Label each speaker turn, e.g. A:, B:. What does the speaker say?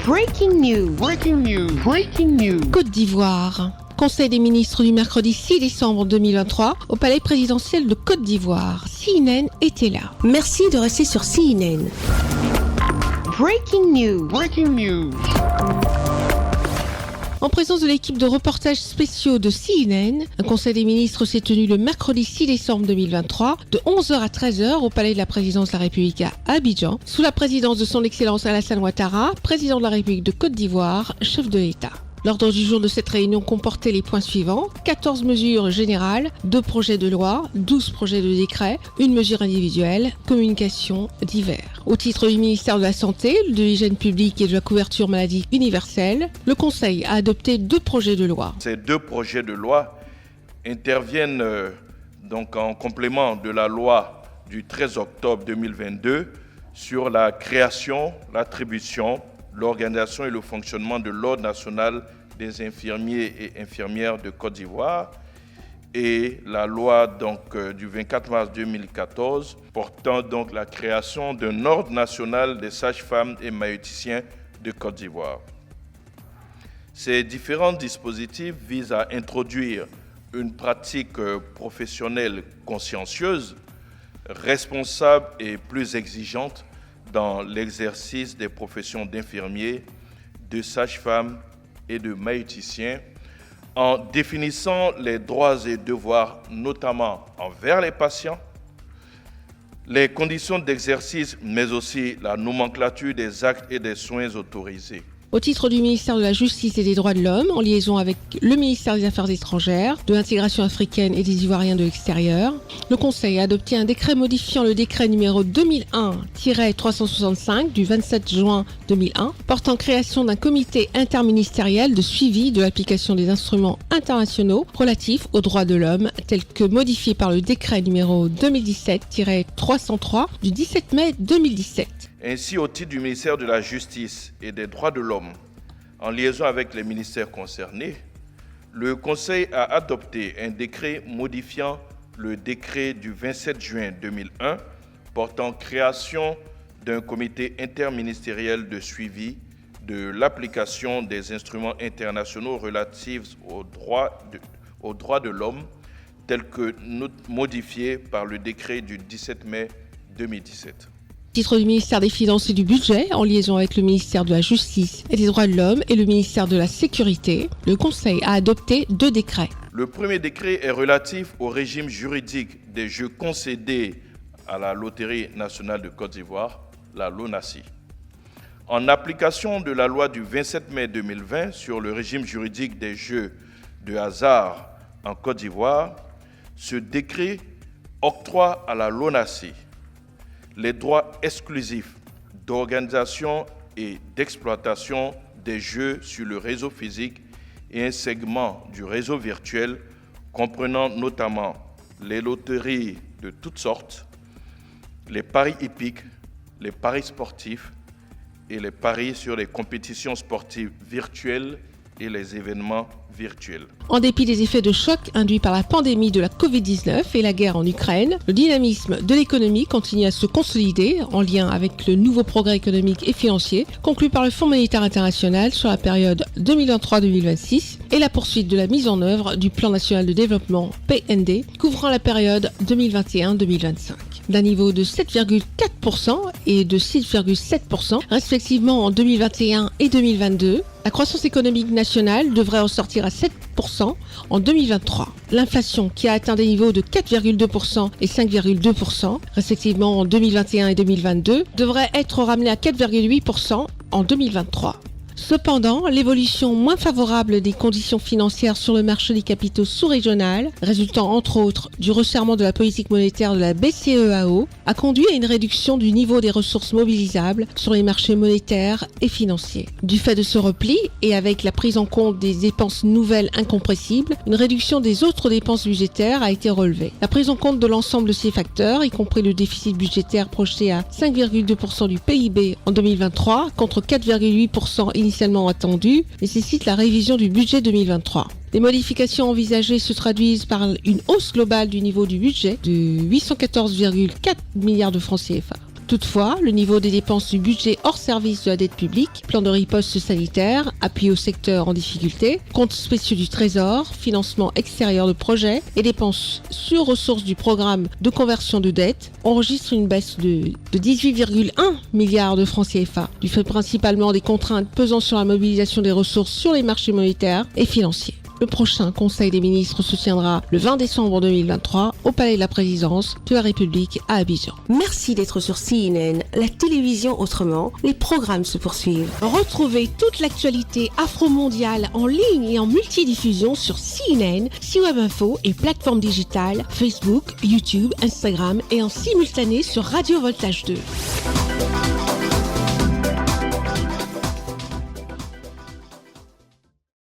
A: Breaking news.
B: Breaking news. Breaking news.
C: Côte d'Ivoire. Conseil des ministres du mercredi 6 décembre 2023 au palais présidentiel de Côte d'Ivoire. CNN était là.
D: Merci de rester sur CNN.
A: Breaking news.
B: Breaking news.
C: En présence de l'équipe de reportages spéciaux de CNN, un conseil des ministres s'est tenu le mercredi 6 décembre 2023 de 11h à 13h au palais de la présidence de la République à Abidjan, sous la présidence de son Excellence Alassane Ouattara, président de la République de Côte d'Ivoire, chef de l'État. L'ordre du jour de cette réunion comportait les points suivants: 14 mesures générales, 2 projets de loi, 12 projets de décret, une mesure individuelle, communication divers. Au titre du ministère de la Santé, de l'Hygiène publique et de la couverture maladie universelle, le Conseil a adopté 2 projets de loi.
E: Ces 2 projets de loi interviennent donc en complément de la loi du 13 octobre 2022 sur la création, l'attribution, l'organisation et le fonctionnement de l'Ordre national des infirmiers et infirmières de Côte d'Ivoire et la loi du 24 mars 2014 portant donc la création d'un Ordre national des sages-femmes et maïeuticiens de Côte d'Ivoire. Ces différents dispositifs visent à introduire une pratique professionnelle consciencieuse, responsable et plus exigeante dans l'exercice des professions d'infirmiers, de sages-femmes et de maïeuticiens, en définissant les droits et devoirs, notamment envers les patients, les conditions d'exercice, mais aussi la nomenclature des actes et des soins autorisés.
C: Au titre du ministère de la Justice et des Droits de l'Homme, en liaison avec le ministère des Affaires étrangères, de l'intégration africaine et des Ivoiriens de l'extérieur, le Conseil a adopté un décret modifiant le décret numéro 2001-365 du 27 juin 2001, portant création d'un comité interministériel de suivi de l'application des instruments internationaux relatifs aux droits de l'homme, tel que modifié par le décret numéro 2017-303 du 17 mai 2017.
E: Ainsi, au titre du ministère de la Justice et des Droits de l'Homme, en liaison avec les ministères concernés, le Conseil a adopté un décret modifiant le décret du 27 juin 2001 portant création d'un comité interministériel de suivi de l'application des instruments internationaux relatifs aux droits de l'homme, tel que modifié par le décret du 17 mai 2017.
C: Au titre du ministère des Finances et du Budget, en liaison avec le ministère de la Justice et des Droits de l'Homme et le ministère de la Sécurité, le Conseil a adopté 2 décrets.
E: Le premier décret est relatif au régime juridique des jeux concédés à la Loterie nationale de Côte d'Ivoire, la LONASI. En application de la loi du 27 mai 2020 sur le régime juridique des jeux de hasard en Côte d'Ivoire, ce décret octroie à la LONASI les droits exclusifs d'organisation et d'exploitation des jeux sur le réseau physique et un segment du réseau virtuel comprenant notamment les loteries de toutes sortes, les paris hippiques, les paris sportifs et les paris sur les compétitions sportives virtuelles et les événements virtuels.
C: En dépit des effets de choc induits par la pandémie de la Covid-19 et la guerre en Ukraine, le dynamisme de l'économie continue à se consolider en lien avec le nouveau progrès économique et financier conclu par le Fonds monétaire international sur la période 2023-2026 et la poursuite de la mise en œuvre du Plan national de développement PND couvrant la période 2021-2025. D'un niveau de 7,4% et de 6,7% respectivement en 2021 et 2022, la croissance économique nationale devrait ressortir à 7% en 2023. L'inflation, qui a atteint des niveaux de 4,2% et 5,2% respectivement en 2021 et 2022, devrait être ramenée à 4,8% en 2023. Cependant, l'évolution moins favorable des conditions financières sur le marché des capitaux sous-régional, résultant entre autres du resserrement de la politique monétaire de la BCEAO, a conduit à une réduction du niveau des ressources mobilisables sur les marchés monétaires et financiers. Du fait de ce repli, et avec la prise en compte des dépenses nouvelles incompressibles, une réduction des autres dépenses budgétaires a été relevée. La prise en compte de l'ensemble de ces facteurs, y compris le déficit budgétaire projeté à 5,2% du PIB en 2023 contre 4,8% initialement attendu, nécessite la révision du budget 2023. Les modifications envisagées se traduisent par une hausse globale du niveau du budget de 814,4 milliards de francs CFA. Toutefois, le niveau des dépenses du budget hors service de la dette publique, plan de riposte sanitaire, appui au secteur en difficulté, comptes spéciaux du Trésor, financement extérieur de projets et dépenses sur ressources du programme de conversion de dette enregistrent une baisse de 18,1 milliards de francs CFA, du fait principalement des contraintes pesant sur la mobilisation des ressources sur les marchés monétaires et financiers. Le prochain Conseil des ministres se tiendra le 20 décembre 2023 au Palais de la Présidence de la République à Abidjan.
D: Merci d'être sur CNN, la télévision autrement. Les programmes se poursuivent.
C: Retrouvez toute l'actualité afro-mondiale en ligne et en multidiffusion sur CNN, C-Web Info et plateformes digitales, Facebook, YouTube, Instagram et en simultané sur Radio Voltage 2.